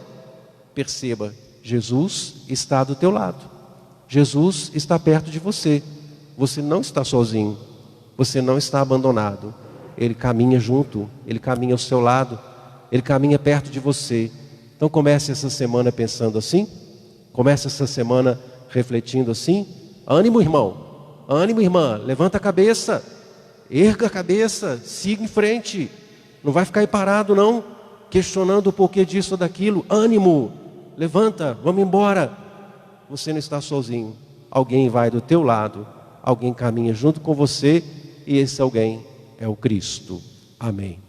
perceba, Jesus está do teu lado, Jesus está perto de você, você não está sozinho, você não está abandonado, Ele caminha junto, Ele caminha ao seu lado, Ele caminha perto de você. Então comece essa semana pensando assim, comece essa semana refletindo assim. Ânimo, irmão, ânimo, irmã, levanta a cabeça, erga a cabeça, siga em frente. Não vai ficar aí parado não, questionando o porquê disso ou daquilo. Ânimo, levanta, vamos embora. Você não está sozinho, alguém vai do teu lado, alguém caminha junto com você, e esse alguém é o Cristo. Amém.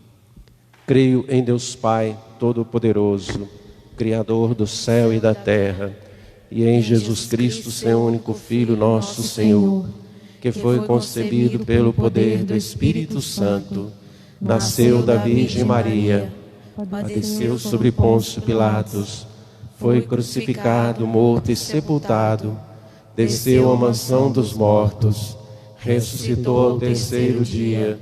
Creio em Deus Pai Todo-Poderoso, Criador do céu e da terra, e em Jesus Cristo, seu único Filho, nosso Senhor, que foi concebido pelo poder do Espírito Santo, nasceu da Virgem Maria, padeceu sobre Pôncio Pilatos, foi crucificado, morto e sepultado, desceu à mansão dos mortos, ressuscitou ao terceiro dia,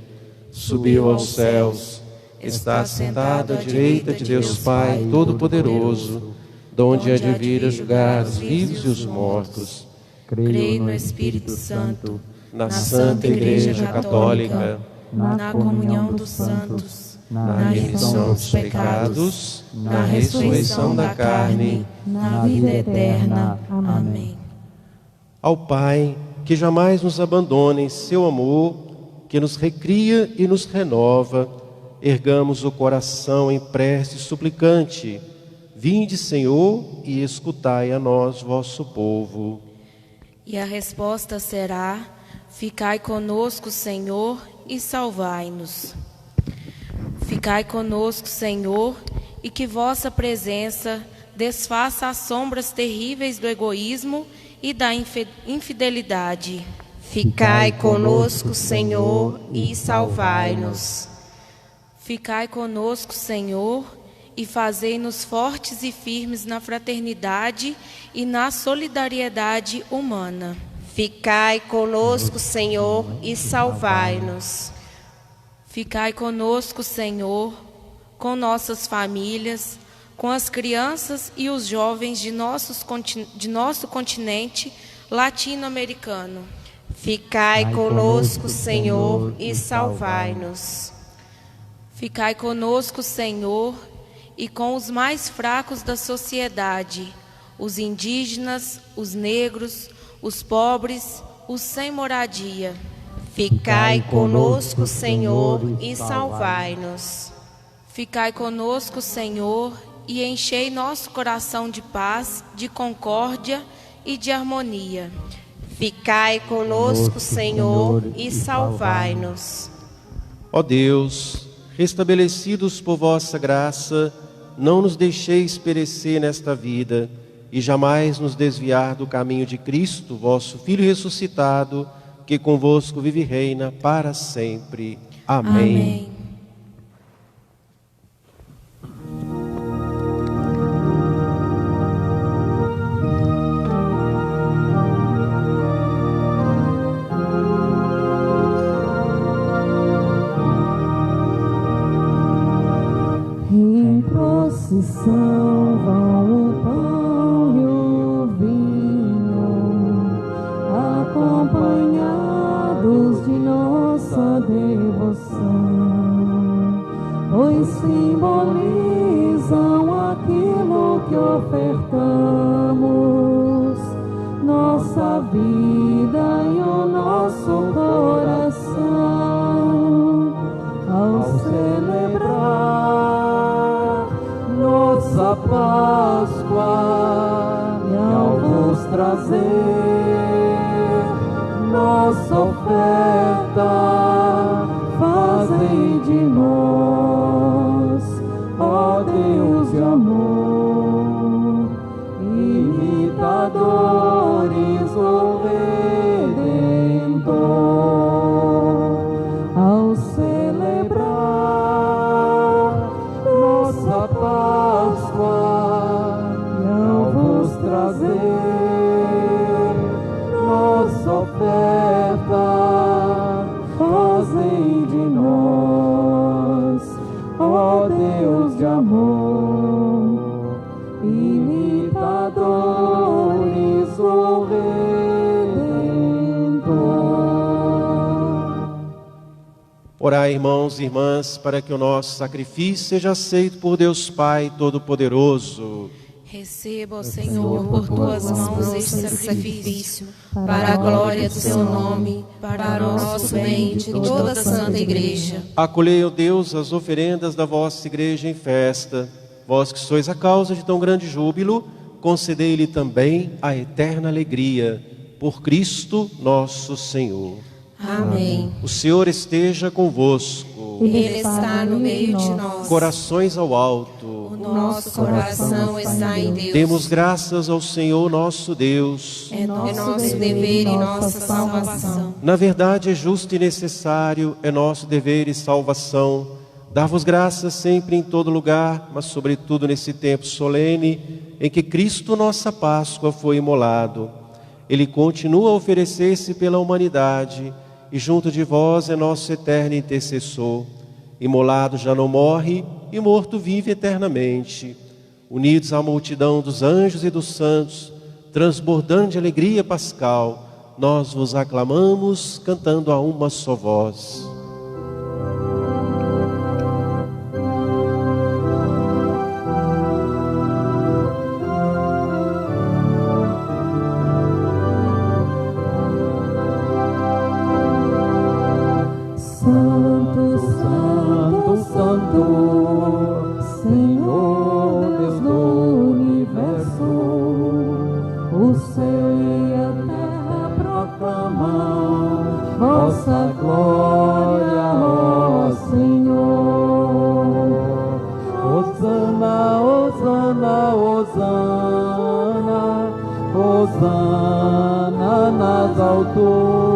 subiu aos céus, está sentado à direita de Deus Pai Todo-Poderoso, donde há de vir a julgar os vivos e os mortos. Creio no Espírito Santo, Na Santa Igreja Católica, na comunhão dos santos, na remissão dos pecados, na ressurreição da carne, na vida eterna. Amém. ao Pai, que jamais nos abandona em seu amor, que nos recria e nos renova, ergamos o coração em prece suplicante. Vinde, Senhor, e escutai a nós, vosso povo. E a resposta será: ficai conosco, Senhor, e salvai-nos. Ficai conosco, Senhor, e que vossa presença desfaça as sombras terríveis do egoísmo e da infidelidade. Ficai conosco, Senhor, e salvai-nos. Ficai conosco, Senhor, e fazei-nos fortes e firmes na fraternidade e na solidariedade humana. Ficai conosco, Senhor, e salvai-nos. Ficai conosco, Senhor, com nossas famílias, com as crianças e os jovens de nosso continente latino-americano. Ficai conosco, Senhor, e salvai-nos. Ficai conosco, Senhor, e com os mais fracos da sociedade, os indígenas, os negros, os pobres, os sem moradia. Ficai conosco, Senhor, e salvai-nos. Ficai conosco, Senhor, e enchei nosso coração de paz, de concórdia e de harmonia. Ficai conosco, Senhor, e salvai-nos. Ó Deus, restabelecidos por vossa graça, não nos deixeis perecer nesta vida e jamais nos desviar do caminho de Cristo, vosso Filho ressuscitado, que convosco vive e reina para sempre. Amém. Amém. Em procissão vão o pão e o vinho, acompanhados de nossa devoção, pois simbolizam aquilo que ofertamos, nossa vida e o nosso coração, ao celebrar nossa Páscoa e ao vos trazer nossa oferta, fazei de nós, ó Deus de amor, imitadores do Redentor, ao celebrar nossa Páscoa e ao vos trazer nossa oferta, fazei de nós, ó Deus de amor, imitadores do Redentor. Orai, irmãos e irmãs, para que o nosso sacrifício seja aceito por Deus Pai Todo-Poderoso. Receba, ó Senhor, por tuas mãos este sacrifício, para a glória do seu nome, para o nosso bem e de toda a Santa Igreja. Acolhei, ó Deus, as oferendas da vossa Igreja em festa. Vós que sois a causa de tão grande júbilo, concedei-lhe também a eterna alegria. Por Cristo nosso Senhor. Amém. O Senhor esteja convosco. Ele está no meio de nós. Corações ao alto. O nosso coração está em Deus. Demos graças ao Senhor nosso Deus. É nosso dever e nossa salvação. Na verdade é justo e necessário, é nosso dever e salvação, dar-vos graças sempre em todo lugar, mas sobretudo nesse tempo solene em que Cristo, nossa Páscoa, foi imolado. Ele continua a oferecer-se pela humanidade e junto de vós é nosso eterno intercessor. imolado já não morre e morto vive eternamente. Unidos à multidão dos anjos e dos santos, transbordando de alegria pascal, nós vos aclamamos, cantando a uma só voz. Santo, Santo, Santo, Senhor Deus do universo, o céu e a terra proclamam vossa glória, ó Senhor. Hosana, Hosana, Hosana, Hosana nas alturas.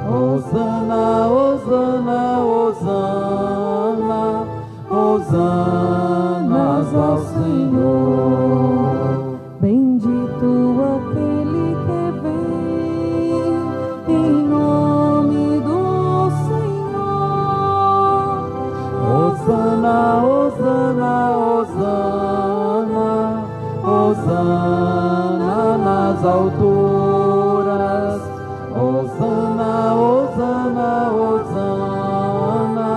Hosana, Hosana, Hosana, Hosanas ao Senhor. Bendito aquele que vem em nome do Senhor. Hosana, Hosana, Hosana, Hosana nas alturas. Hosana, Hosana, Hosana,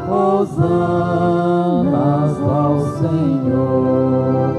Hosanas ao Senhor.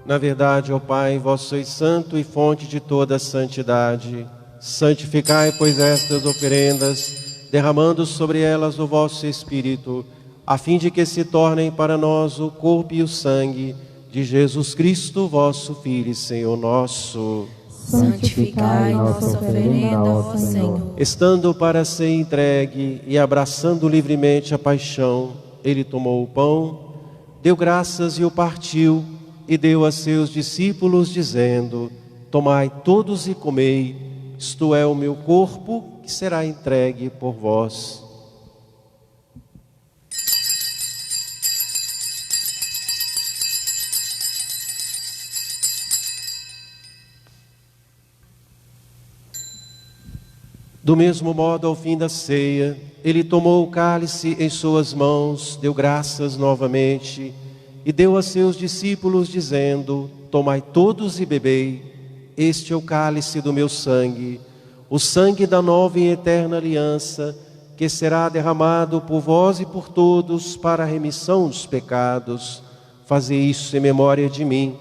Na verdade, ó Pai, vós sois santo e fonte de toda santidade. Santificai, pois, estas oferendas, derramando sobre elas o vosso Espírito, a fim de que se tornem para nós o corpo e o sangue de Jesus Cristo, vosso Filho e Senhor nosso. Santificai nossa oferenda, ó Senhor. Estando para ser entregue e abraçando livremente a paixão, ele tomou o pão, deu graças e o partiu, e deu a seus discípulos, dizendo: tomai todos e comei, isto é o meu corpo, que será entregue por vós. Do mesmo modo, ao fim da ceia, ele tomou o cálice em suas mãos, deu graças novamente e deu a seus discípulos, dizendo: tomai todos e bebei, este é o cálice do meu sangue, o sangue da nova e eterna aliança, que será derramado por vós e por todos para a remissão dos pecados. Fazei isso em memória de mim.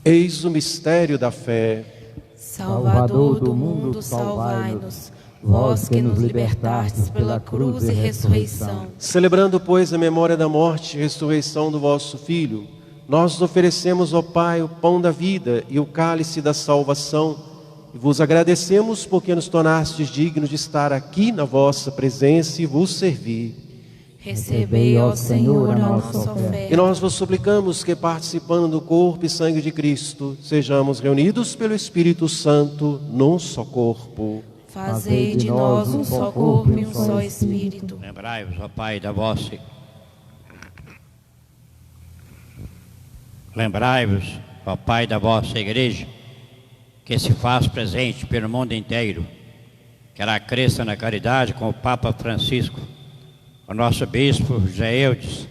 Eis o mistério da fé. Salvador do mundo, salvai-nos, vós que nos libertastes pela cruz e ressurreição. Celebrando, pois, a memória da morte e ressurreição do vosso Filho, nós oferecemos ao Pai o pão da vida e o cálice da salvação, e vos agradecemos porque nos tornastes dignos de estar aqui na vossa presença e vos servir. Recebei, ó Senhor, a nossa oferta. E nós vos suplicamos que, participando do corpo e sangue de Cristo, sejamos reunidos pelo Espírito Santo num só corpo. Fazei de nós um só corpo e um só Espírito. Lembrai-vos, ó Pai, da vossa... Lembrai-vos, ó Pai, da vossa Igreja, que se faz presente pelo mundo inteiro, que ela cresça na caridade com o Papa Francisco, o nosso Bispo José Eudes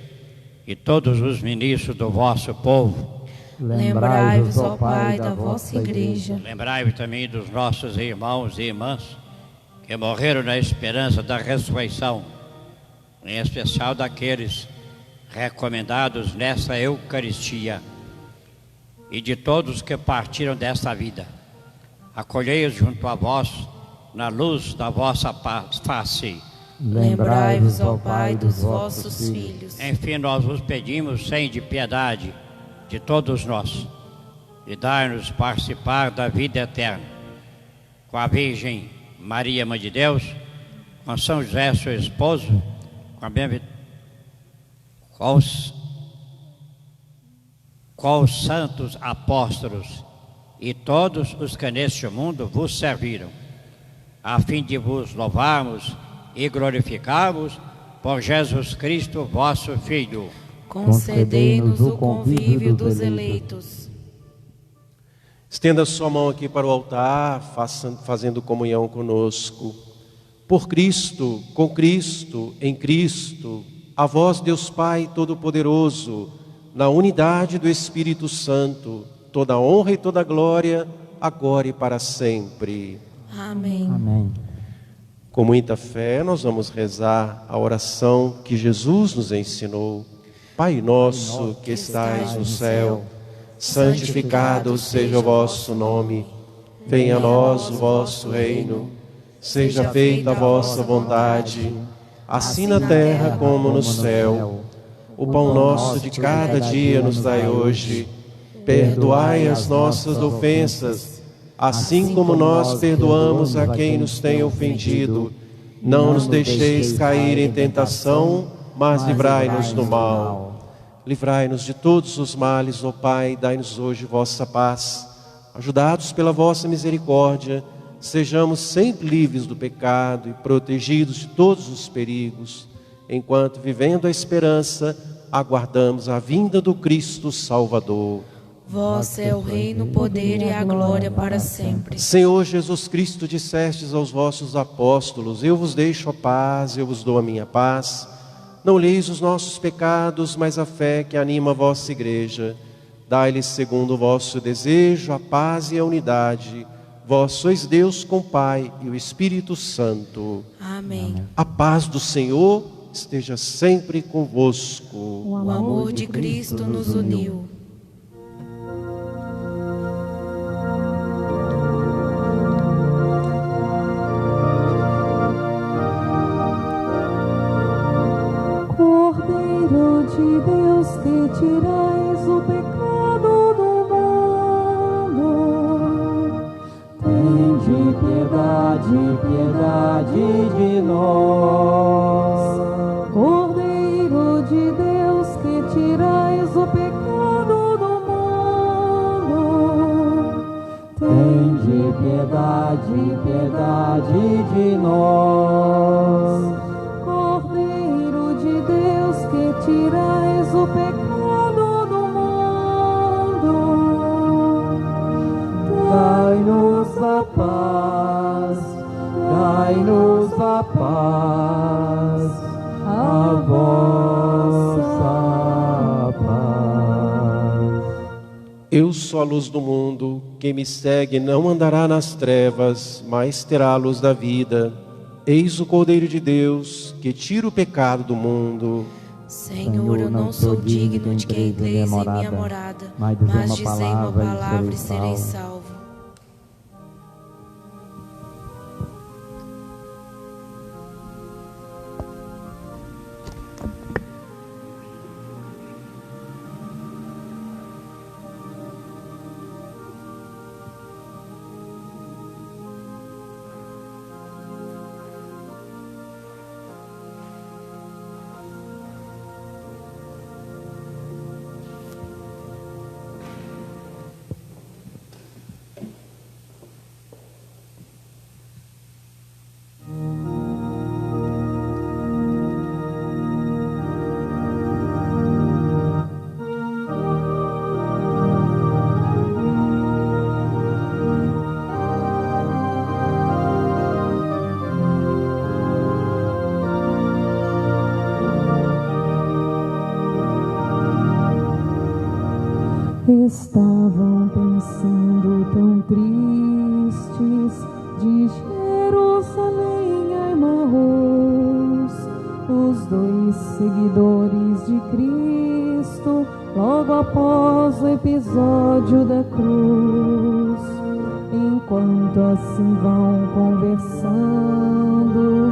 e todos os ministros do vosso povo. Lembrai-vos, ó Pai, da vossa Igreja. Lembrai-vos também dos nossos irmãos e irmãs que morreram na esperança da ressurreição, em especial daqueles recomendados nesta Eucaristia, e de todos que partiram desta vida. Acolhei-os junto a vós, na luz da vossa face. Lembrai-vos, ó Pai, dos vossos filhos. Enfim, nós vos pedimos, sem de piedade de todos nós, e dai-nos participar da vida eterna, com a Virgem Maria, Mãe de Deus, com São José, seu esposo, com os santos apóstolos e todos os que neste mundo vos serviram, a fim de vos louvarmos e glorificarmos por Jesus Cristo, vosso Filho. Concedei-nos o convívio dos eleitos. Estenda sua mão aqui para o altar, fazendo comunhão conosco. Por Cristo, com Cristo, em Cristo, a vós, Deus Pai Todo-Poderoso, na unidade do Espírito Santo, toda honra e toda glória, agora e para sempre. Amém. Amém. Com muita fé, nós vamos rezar a oração que Jesus nos ensinou. Pai nosso que estais no céu, santificado seja o vosso nome. Venha a nós o vosso reino. Seja feita a vossa vontade, assim na terra como no céu. O pão nosso de cada dia nos dai hoje. Perdoai as nossas ofensas, assim como nós perdoamos a quem nos tem ofendido. Não nos deixeis cair em tentação, mas livrai-nos do mal. Livrai-nos de todos os males, ó Pai, dai-nos hoje vossa paz. Ajudados pela vossa misericórdia, sejamos sempre livres do pecado e protegidos de todos os perigos, enquanto, vivendo a esperança, aguardamos a vinda do Cristo Salvador. Vós é o reino, o poder e a glória para sempre. Senhor Jesus Cristo, dissestes aos vossos apóstolos: eu vos deixo a paz, eu vos dou a minha paz. Não olheis os nossos pecados, mas a fé que anima a vossa igreja. Dai-lhes, segundo o vosso desejo, a paz e a unidade. Vós sois Deus com o Pai e o Espírito Santo. Amém. A paz do Senhor esteja sempre convosco. O amor de Cristo nos uniu. Cordeiro de Deus, que tirais o pecado do mundo, tende piedade, piedade de nós. Cordeiro de Deus, que tirais o pecado do mundo, tende piedade, piedade de nós. Cordeiro de Deus, que tirais o pecado do mundo, dai-nos a paz, dai-nos a paz, a vossa paz. Eu sou a luz do mundo, quem me segue não andará nas trevas, mas terá a luz da vida. Eis o Cordeiro de Deus, que tira o pecado do mundo. Senhor, eu não sou digno de que entreis em minha morada, mas dizei uma palavra e serei salvo. Estavam pensando tão tristes de Jerusalém a Emaús, os dois seguidores de Cristo, logo após o episódio da cruz. Enquanto assim vão conversando,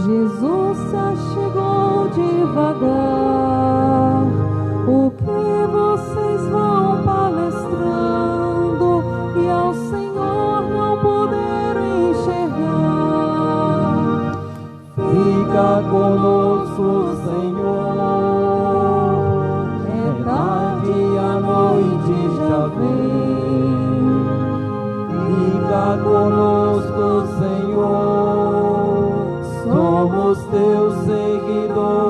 Jesus se achegou devagar. O que vocês vão palestrando e ao Senhor não poderem enxergar? Fica conosco, Senhor, é tarde e a noite já vem. Fica conosco, Senhor, somos teus seguidores.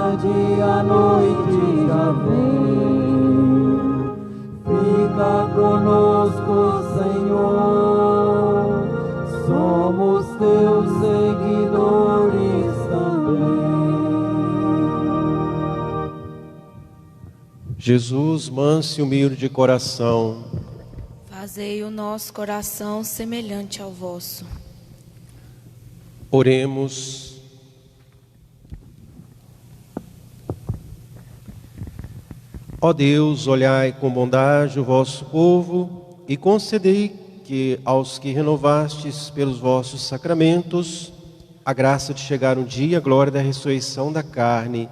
tarde a noite já vem. Fica conosco, Senhor, somos teus seguidores também. Jesus, manso e humilde de coração, fazei o nosso coração semelhante ao vosso. oremos. Ó Deus, olhai com bondade o vosso povo e concedei que aos que renovastes pelos vossos sacramentos a graça de chegar um dia à glória da ressurreição da carne,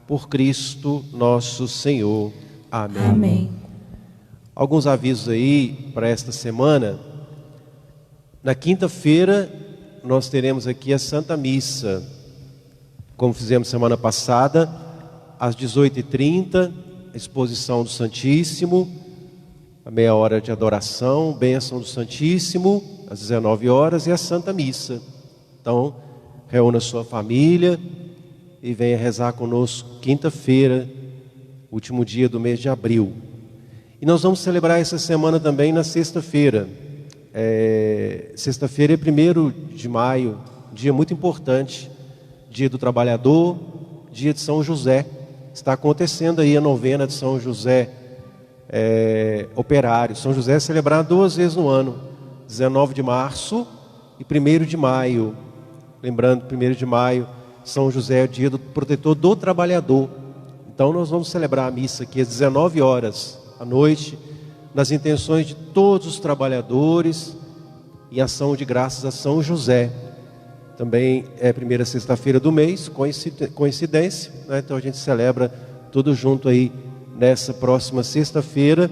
por Cristo nosso Senhor. Amém. Amém. Alguns avisos aí para esta semana. Na quinta-feira nós teremos aqui a Santa Missa, como fizemos semana passada, às 18h30, exposição do Santíssimo, a meia hora de adoração, bênção do Santíssimo, às 19 horas, e a Santa Missa. Então, reúna sua família e venha rezar conosco quinta-feira, último dia do mês de abril. E nós vamos celebrar essa semana também na sexta-feira. Sexta-feira é 1º de maio, dia muito importante, dia do trabalhador, dia de São José. Está acontecendo aí a novena de São José operário. São José é celebrado 2 vezes no ano, 19 de março e 1º de maio. Lembrando, 1º de maio, São José é o dia do protetor do trabalhador. Então nós vamos celebrar a missa aqui às 19 horas à noite, nas intenções de todos os trabalhadores, em ação de graças a São José. Também é a primeira sexta-feira do mês, coincidência, né? Então a gente celebra tudo junto aí nessa próxima sexta-feira,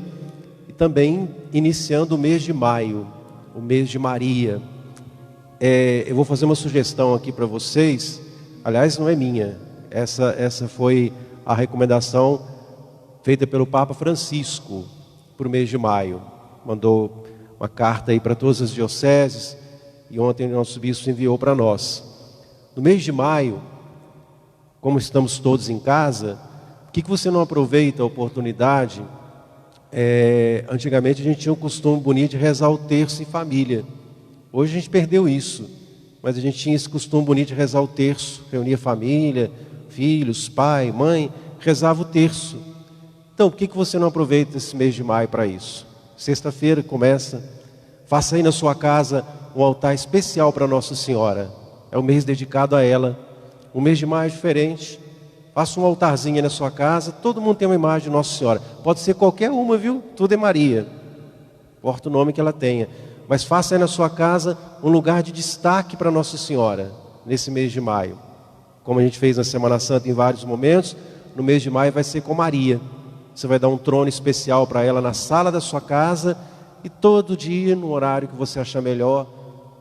e também iniciando o mês de maio, o mês de Maria. Eu vou fazer uma sugestão aqui para vocês, aliás não é minha, essa foi a recomendação feita pelo Papa Francisco para o mês de maio. Mandou uma carta aí para todas as dioceses, e ontem o nosso bispo enviou para nós. No mês de maio, como estamos todos em casa, por que você não aproveita a oportunidade? Antigamente a gente tinha um costume bonito de rezar o terço em família. Hoje a gente perdeu isso, mas a gente tinha esse costume bonito de rezar o terço, reunia a família, filhos, pai, mãe, rezava o terço. Então, por que você não aproveita esse mês de maio para isso? Sexta-feira começa, faça aí na sua casa um altar especial para Nossa Senhora. É um mês dedicado a ela. Um mês de maio é diferente. Faça um altarzinho aí na sua casa. Todo mundo tem uma imagem de Nossa Senhora. Pode ser qualquer uma, viu? Tudo é Maria. Importa o nome que ela tenha. Mas faça aí na sua casa um lugar de destaque para Nossa Senhora, nesse mês de maio. Como a gente fez na Semana Santa em vários momentos, no mês de maio vai ser com Maria. Você vai dar um trono especial para ela na sala da sua casa, e todo dia, no horário que você achar melhor,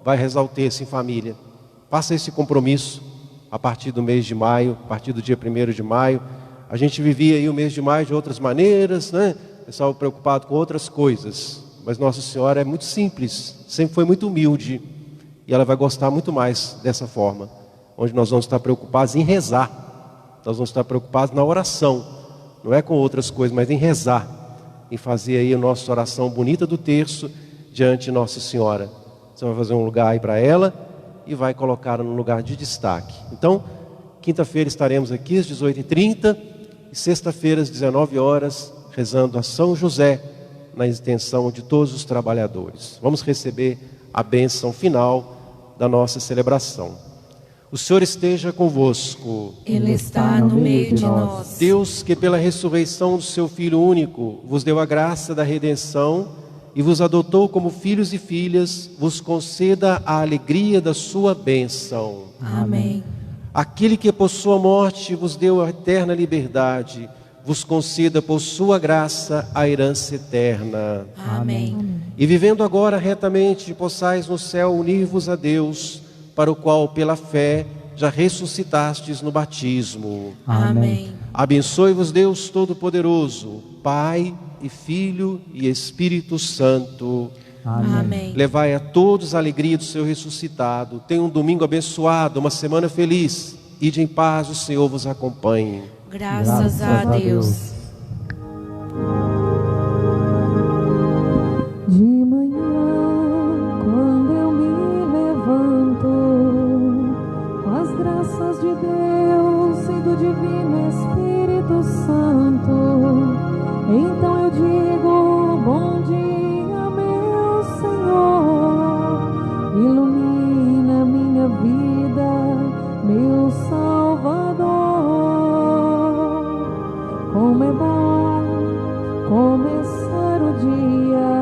vai rezar o terço em família. Faça esse compromisso a partir do mês de maio, a partir do dia 1º de maio. A gente vivia aí o mês de maio de outras maneiras, né? O pessoal preocupado com outras coisas. Mas Nossa Senhora é muito simples, sempre foi muito humilde, e ela vai gostar muito mais dessa forma, onde nós vamos estar preocupados em rezar. Nós vamos estar preocupados na oração, não é com outras coisas, mas em rezar, em fazer aí a nossa oração bonita do terço diante de Nossa Senhora. Você vai fazer um lugar aí para ela e vai colocá-la num lugar de destaque. Então, quinta-feira estaremos aqui às 18h30 e sexta-feira às 19 horas, rezando a São José, na intenção de todos os trabalhadores. Vamos receber a bênção final da nossa celebração. O Senhor esteja convosco. Ele está no meio de nós. Deus, que pela ressurreição do seu Filho único vos deu a graça da redenção e vos adotou como filhos e filhas, vos conceda a alegria da sua bênção. Amém. Aquele que por sua morte vos deu a eterna liberdade, vos conceda por sua graça a herança eterna. Amém. E vivendo agora retamente, possais no céu unir-vos a Deus, para o qual pela fé já ressuscitastes no batismo. Amém. Abençoe-vos Deus Todo-Poderoso, Pai e Filho e Espírito Santo. Amém. Levai a todos a alegria do seu ressuscitado. Tenha um domingo abençoado, uma semana feliz. ide em paz, o Senhor vos acompanhe. Graças a Deus. De manhã, quando eu me levanto, com as graças de Deus e do Divino Espírito Santo, então eu digo: bom dia, meu Senhor, ilumina minha vida, meu Salvador. Como é bom começar o dia